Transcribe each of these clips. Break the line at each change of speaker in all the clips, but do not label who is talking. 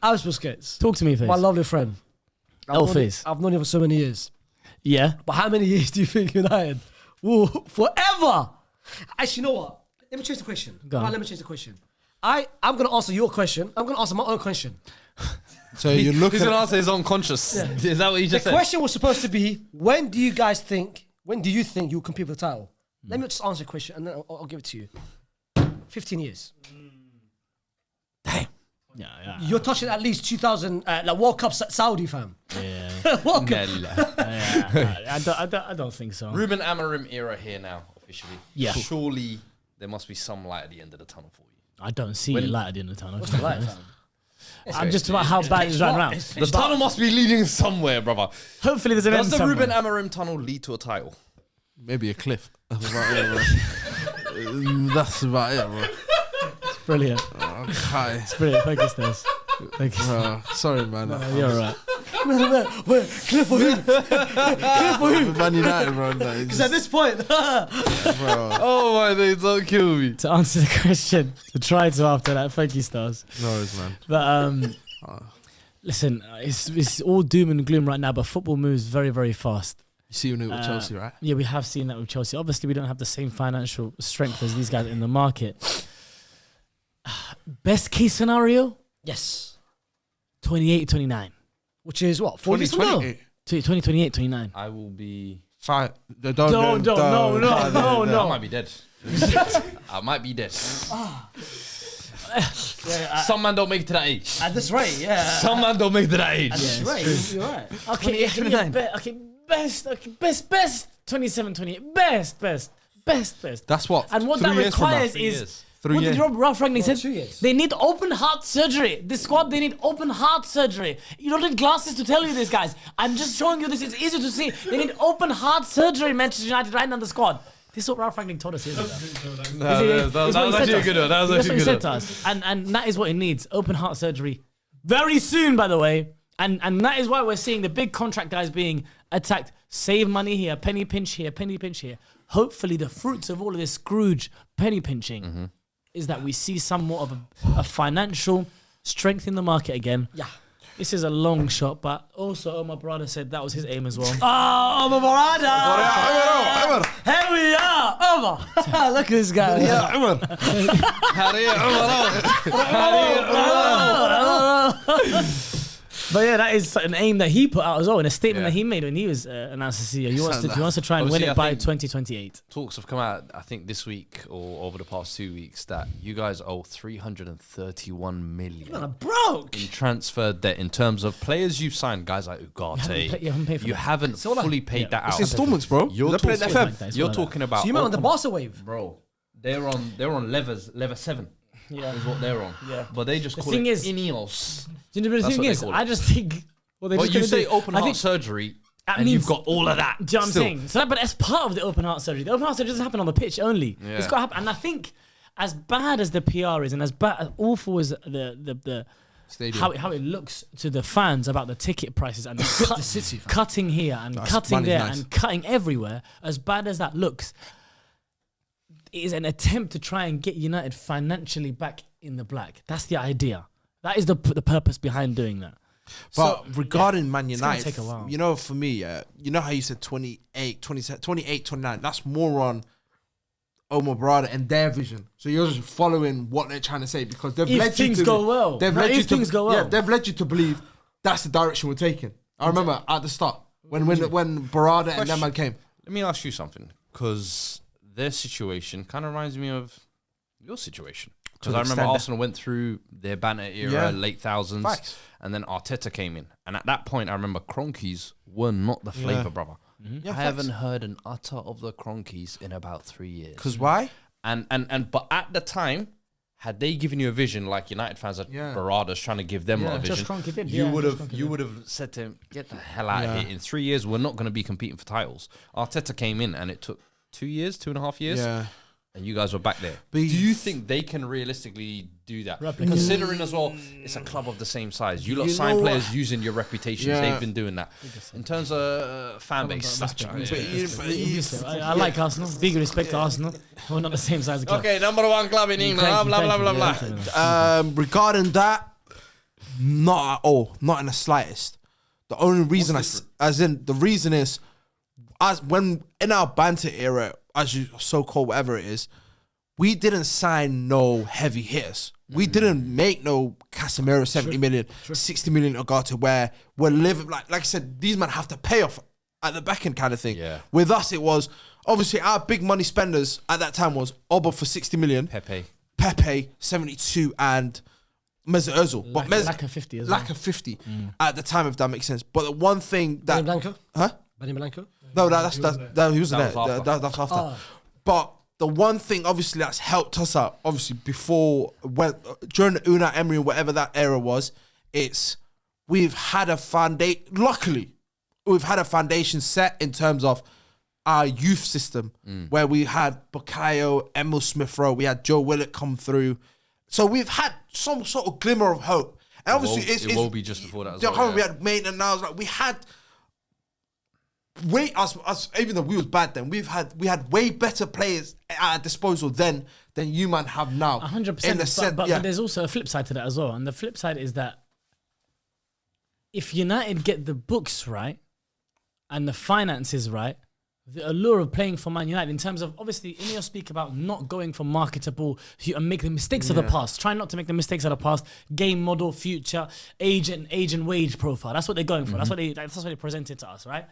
Alex Busquets.
Talk to me, Face.
My lovely friend.
Face.
I've known him for so many years.
Yeah.
But how many years do you think United will forever? Actually, you know what? Let me change the question. Let me change the question. I'm going to answer your question. I'm going to answer my own question.
So you look.
He's going to answer his own conscious. Yeah. Is that what you just said?
The question was supposed to be, when do you think you'll compete for the title? Let me just answer the question and then I'll give it to you. 15 years.
Damn. Yeah.
You're touching at least 2000, like World Cup Saudi, fam.
Yeah.
World Cup.
I don't think so.
Ruben Amorim era here now, officially.
Yeah.
Surely there must be some light at the end of the tunnel for you.
I don't see a light at the end of the tunnel.
What's the light, fam?
I'm just about how bad it is right now.
The tunnel must be leading somewhere, brother.
Hopefully there's an end
Does the
somewhere.
Ruben Amorim tunnel lead to a title?
Maybe a cliff. That's about it, bro. That's about it, bro.
Brilliant.
Okay.
It's brilliant. Focus this.
Sorry, man.
You're alright.
Wait, clear for who? Clear for who?
Man United, bro.
Because at this point,
bro.
Oh my days, don't kill me.
To answer the question, to try to after that, thank you, Stars.
No worries, man.
But listen, it's all doom and gloom right now, but football moves very, very fast.
You see it with Chelsea, right?
Yeah, we have seen that with Chelsea. Obviously, we don't have the same financial strength as these guys in the market. Best case scenario?
yes.
28, 29.
Which is what? 4 years from now?
2028, 29.
I will be...
Fine.
No.
I might be dead. I might be dead. Some man don't make it to that age.
At this rate, yeah.
Some man don't make it to that age.
At this rate, you're right.
Okay,
29.
Best 27, 28. Best.
That's what.
And what
3
that
years from now.
requires
3
is...
years.
Three
What
years.
did Ralph Rangnick said?
2 years.
They need open heart surgery. This squad, they need open heart surgery. You don't need glasses to tell you this, guys. I'm just showing you this. It's easy to see. They need open heart surgery, Manchester United, right now in the squad. This is what Ralph Rangnick told us years ago.
That was actually a good one. That was
That's what
actually
he
a
said
good
to
one.
us. And that is what it needs. Open heart surgery. Very soon, by the way. And that is why we're seeing the big contract guys being attacked. Save money here, penny pinch here, penny pinch here. Hopefully the fruits of all of this Scrooge penny pinching is that we see somewhat of a financial strength in the market again.
Yeah.
This is a long shot, but also Omar Barada said that was his aim as well.
Oh, Omar Barada! Here we are, Omar. Look at this guy.
But yeah, that is an aim that he put out as well in a statement that he made when he was announced as CEO. He wants to try and win
Obviously,
it by
I think
2028.
Talks have come out, I think, this week or over the past 2 weeks that you guys owe 331 million
Man, I'm broke.
in transfer debt in terms of players you've signed, guys like Ugarte.
You haven't paid for
You
that.
haven't fully paid that out.
It's installments, bro.
You're
They're playing
talking,
FM.
It's
you're
like that.
talking about
So you meant on the Barca wave?
bro. They're on level 7.
Yeah.
Is what they're on.
Yeah.
But they just
The
call
thing
it
is-
Ineos.
Do you know, the
That's
thing
what they
is,
call it.
I just think... Well, they're
But
just
you
gonna
say
do-
open
I
heart
think
surgery
that
and
means-
you've got all of that.
Do you know what I'm
still.
saying? So, but that's part of the open heart surgery. The open heart surgery doesn't happen on the pitch only.
Yeah.
It's got to happen. And I think as bad as the PR is and as awful as the
Stadium.
how it looks to the fans about the ticket prices and the
city, fam.
cutting here and cutting
money's
there
nice.
and cutting everywhere, as bad as that looks, it is an attempt to try and get United financially back in the black. That's the idea. That is the purpose behind doing that.
But regarding Man
it's gonna
United,
take a while.
you know, for me, you know how you said 28, 29, that's more on Omar Barada and their vision. So you're just following what they're trying to say because they've
If
led you
things
to...
go well.
They've
No,
led
if
you to,
things go well.
Yeah, they've led you to believe that's the direction we're taking. I remember at the start when Barada and them man came.
Let me ask you something, because their situation kind of reminds me of your situation. Because I remember
extent.
Arsenal went through their banner era,
Yeah.
late thousands,
Facts.
and then Arteta came in. And at that point, I remember Cronkies were not the flavour, brother.
Yeah,
I haven't heard an utter of the Cronkies in about 3 years.
Because why?
But at the time, had they given you a vision like United fans at Barada's trying to give them a
Josh
vision,
Kroenke did,
you
yeah,
would
Josh
have
Kroenke
you
did.
would have said to him, "Get the hell out of here! In 3 years, we're not going to be competing for titles." Arteta came in, and it took 2 years, 2.5 years,
Yeah.
and you guys were back there.
But
Do you think they can realistically do that? Considering as well, it's a club of the same size. You lot
You
sign
know
players
what?
using your reputations.
Yeah.
They've been doing that. In terms of fan base,
I like Arsenal. Big respect to Arsenal. We're not the same size of club.
okay, number 1 club in England.
Thank you,
blah blah
thank
blah
you,
blah
yeah,
blah.
thank you.
Regarding that, Not at all. Not in the slightest. The only reason the reason is, as when in our banter era, as you so-called whatever it is, we didn't sign no heavy hitters. We didn't make no Casemiro 70 million, 60 million Ogata, where we're living like I said, these men have to pay off at the back end kind of thing.
Yeah.
With us, it was obviously our big money spenders at that time was Oba for 60 million, Pepe 72, and Mesut Ozil. But
Lack of 50 as well.
Lack of 50 at the time, if that makes sense. But the one thing that
Benny Blanco?
Huh?
Benny Blanco?
No, he wasn't there.
was after.
That's after. But the one thing, obviously, that's helped us out, obviously, before, during the Unai Emery, whatever that era was, it's we've had a foundation. Luckily, we've had a foundation set in terms of our youth system, where we had Bukayo, Emil Smith-Rowe, we had Joe Willett come through. So we've had some sort of glimmer of hope. And obviously,
it will be just before that as well.
We had Maitland, now like we had. Us, even though we was bad then, we had way better players at our disposal then than you man have now.
100%. But there's also a flip side to that as well. And the flip side is that if United get the books right and the finances right, the allure of playing for Man United in terms of, obviously, Ineos speak about not going for marketable and make the mistakes of the past. Try not to make the mistakes of the past. Game model, future, age and wage profile. That's what they're going for. That's what they presented to us, right?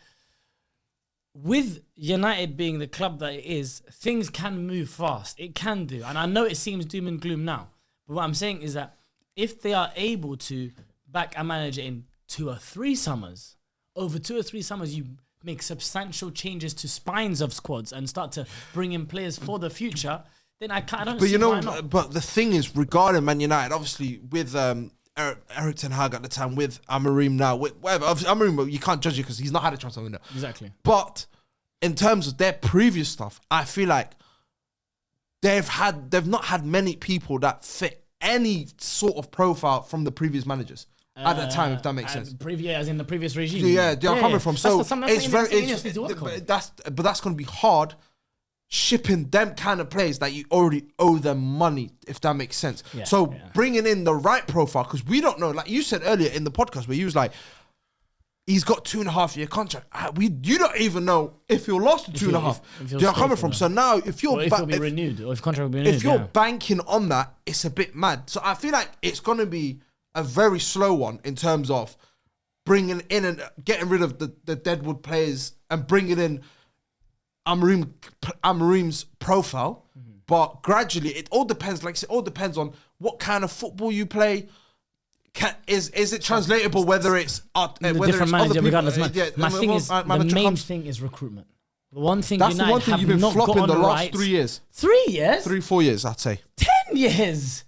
With United being the club that it is, things can move fast. It can do. And I know it seems doom and gloom now. But what I'm saying is that if they are able to back a manager in 2 or 3 summers, over 2 or 3 summers, you make substantial changes to spines of squads and start to bring in players for the future, then I don't see why not.
But the thing is, regarding Man United, obviously, with Eric Ten Hag at the time, with Amorim now, with whatever. Obviously, Amorim, you can't judge it because he's not had a transfer window.
Exactly.
But in terms of their previous stuff, I feel like they've not had many people that fit any sort of profile from the previous managers at that time, if that makes sense.
As in the previous regime.
Yeah, I'm coming from. So it's
very.
But that's going to be hard. Shipping them kind of players that you already owe them money, if that makes sense. Bringing in the right profile, because we don't know, like you said earlier in the podcast, where you was like, he's got 2.5 year contract. You don't even know if he'll last the 2.5. Do you know where I'm coming from? So now, if you're
if it'll be renewed, or if contract will be renewed,
if you're banking on that, it's a bit mad. So I feel like it's going to be a very slow one in terms of bringing in and getting rid of the deadwood players and bringing in Amorim's profile, but gradually it all depends. Like I said, it all depends on what kind of football you play. Is it translatable? Whether it's
different manager, regardless. My thing is the main thing is recruitment. The one thing
that's
United
the one thing
have
you've been
not
flopping
got
the
on
last
right.
3 years.
3 years?
3-4 years, I'd say.
10 years.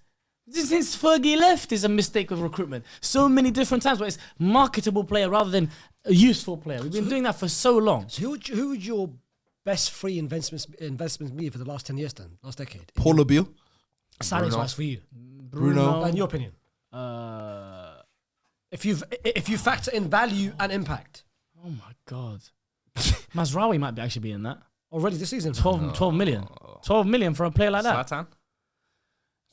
Since Fergie left is a mistake with recruitment. So many different times where it's marketable player rather than a useful player. We've been doing that for so long.
So who would your best free investments be for the last 10 years then? Last decade?
Paul Labiel.
Signings-wise for you.
Bruno.
In your opinion? If you factor in value and impact.
Oh my God. Mazraoui might actually be in that.
Already this season?
12 million. 12 million for a player like that.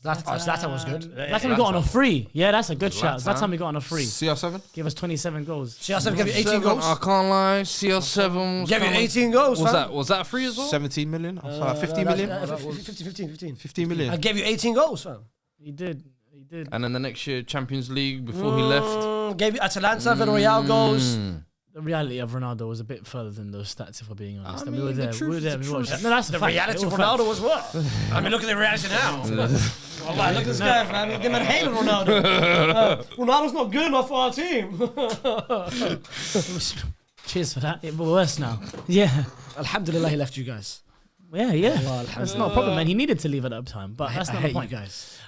Zlatan was good.
Zlatan we got on a free. Yeah, that's a good shout. Zlatan we got on a free.
CR7?
Give us 27 goals.
CR7 gave you 18 goals.
I can't lie. CR7
gave you 18 goals.
Was that free as well?
17 million? 50 million? 15 million.
I gave you 18 goals, fam.
He did.
And then the next year, Champions League before he left.
Gave you Atalanta, Villarreal goals.
The reality of Ronaldo was a bit further than those stats, if we're being honest.
I mean,
we were there.
the
We watched that. No, that's
The reality of Ronaldo was what? I mean, look at the reality now. Wallah, look at this guy, man. They might hate Ronaldo. Ronaldo's not good enough for our team.
Cheers for that. But worse now. Yeah.
Alhamdulillah, he left you guys.
Yeah. That's not a problem, man. He needed to leave at that time, but that's not the point,
guys.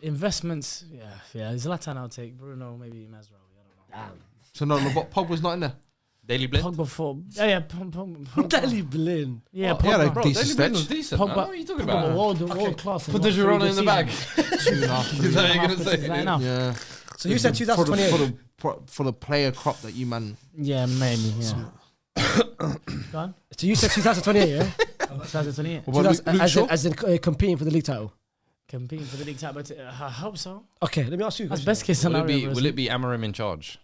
Investments. Yeah. Zlatan, I'll take. Bruno, maybe Mazraoui. I don't know.
So no, Pogba's not in there.
Daily Blind?
Pogba for Pogba.
Daily Blind.
Yeah,
He had a
Pogba.
decent
Daily Blind was
stretch.
decent.
Pogba.
What are you talking about?
World class.
Put the Girona in the bag.
2.5.
Is that what you're going to say?
Is that enough?
Yeah.
So you said 2028.
For the player crop that you man.
Yeah, maybe. Yeah. Go on.
So you said 2028, yeah?
2028.
What about Luke Shaw?
As in competing for the league title.
Competing for the league title, but I hope so.
Okay, let me ask you a
That's
question.
best case scenario.
Will it be Amarim in charge?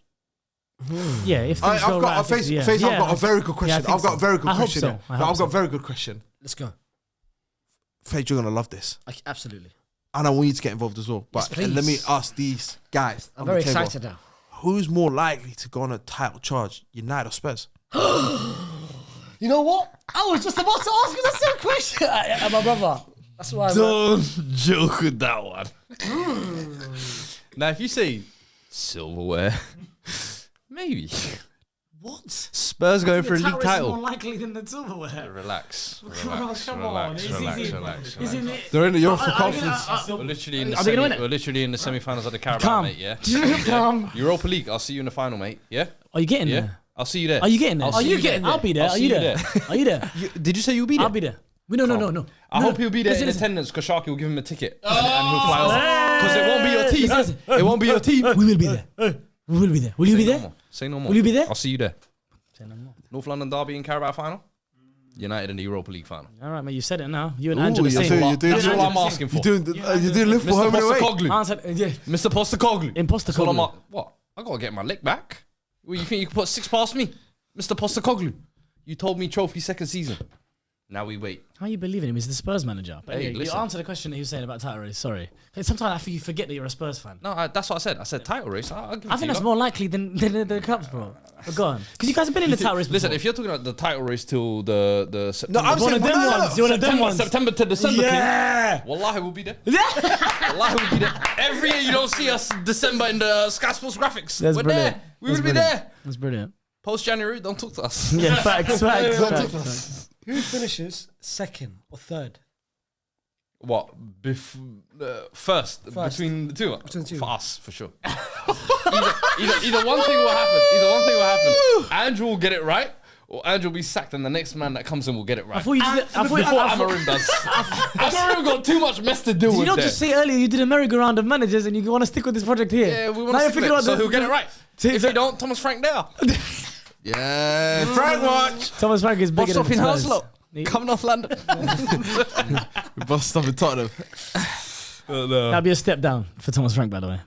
Yeah, if things
I've
go right,
got I've got a very good question.
I
I've got a very good
hope
question.
so. I
I've
hope
got
so.
a very good question.
Let's go.
Faith, you're gonna love this.
Absolutely.
And I want you to get involved as well. But
Yes,
let me
please.
ask these guys.
I'm
on
very
the table.
excited now.
Who's more likely to go on a title charge, United or Spurs?
You know what? I was just about to ask you the same question. My brother. That's why.
Don't joke with that one. Now, if you say silverware, maybe.
What?
Spurs going for a league
More
title.
likely than the silverware.
Relax.
Come on.
Relax.
They're in the Europa Conference.
We're literally in the
Are they gonna win it?
we're literally in the semi-finals of the Carabao,
Come.
mate. Yeah.
Come.
Europa League. I'll see you in the final, mate. Yeah.
Are you getting
Yeah.
there?
I'll see you there.
Are you getting there?
I'll
Are
see
you
you
getting
there.
there? I'll be there.
I'll
Are
see
you
you
there?
there.
Are you there?
Did you say you'll be there?
I'll be there. No.
I hope he'll be there in
Listen.
attendance because Sharky will give him a ticket and he'll fly over. Because it won't be your team. It won't be your team.
We will be there. We will be there. Will you be there?
Say no more.
Will you be there?
I'll see you there.
Say no more.
North London Derby in Carabao final. United in the Europa League final.
All right, mate. You said it now. You and
Ooh,
Angela
you're
saying.
doing-
That's all I'm asking for.
You're doing Liverpool
Mr.
home and away.
Postecoglou.
Answered. Yeah.
Mr. Postecoglou.
Imposter
That's all I'm
Postecoglou.
What? I gotta get my lick back. Well, you think you can put 6 past me, Mr. Postecoglou? You told me trophy second season. Now we wait.
How you believe in him? He's the Spurs manager. But
Hey,
anyway, you
listen.
answered the question that he was saying about title race. Sorry. Sometimes I think you forget that you're a Spurs fan.
No, that's what I said. I said title race. I'll give it
I
to
think
you
that's
lot.
more likely than the cups, bro. But go on. Because you guys have been in the title race before.
Listen, if you're talking about the title race till the September,
I'm
one
saying
of them ones. You're one of them
September,
ones.
September to December.
Yeah.
Wallahi, we'll be there. Wallahi, we'll be there. Every year you don't see us December in the Sky Sports graphics.
That's
We're
brilliant.
there. We will be there.
That's brilliant.
Post January, don't talk to us.
Yeah, facts.
Who finishes second or third?
What? First,
First.
between the two?
Between the two.
For us, for sure. either one thing will happen. Andrew will get it right, or Andrew will be sacked, and the next man that comes in will get it right.
I thought you just.
Before Amarim does. Amarim got too much mess to deal
Did
with
you not
there.
just say earlier you did a merry-go-round of managers and you want to stick with this project here?
Yeah, we want
Now
to
you're
stick
figuring
it,
out
so
the-
he'll get it right.
See,
If
so-
he don't, Thomas Frank there.
Yeah, Frank watch.
Thomas Frank is bigger
Bossed
than
up in
Spurs.
Hounslow. Coming off London.
We bust up in Tottenham.
That'd be a step down for Thomas Frank, by the way.